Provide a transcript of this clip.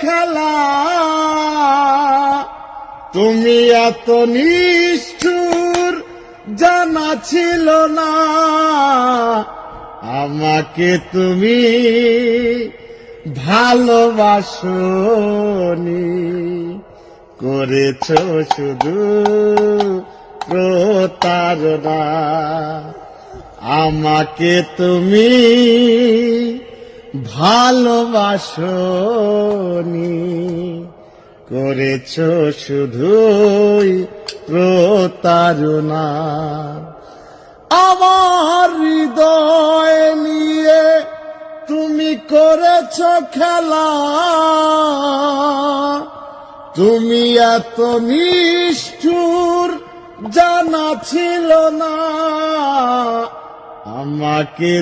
খেলা, তুমি এত নিষ্ঠুর জানা ছিল না। আমাকে তুমি ভালোবাসনি, করেছ শুধু প্রতারণা। আমাকে তুমি ভালোবাসনি, করেছ শুধুই প্রতারণা। আমার হৃদয় নিয়ে তুমি করেছ খেলা, তুমি এত নিষ্ঠুর জানা ছিল না। আমাকে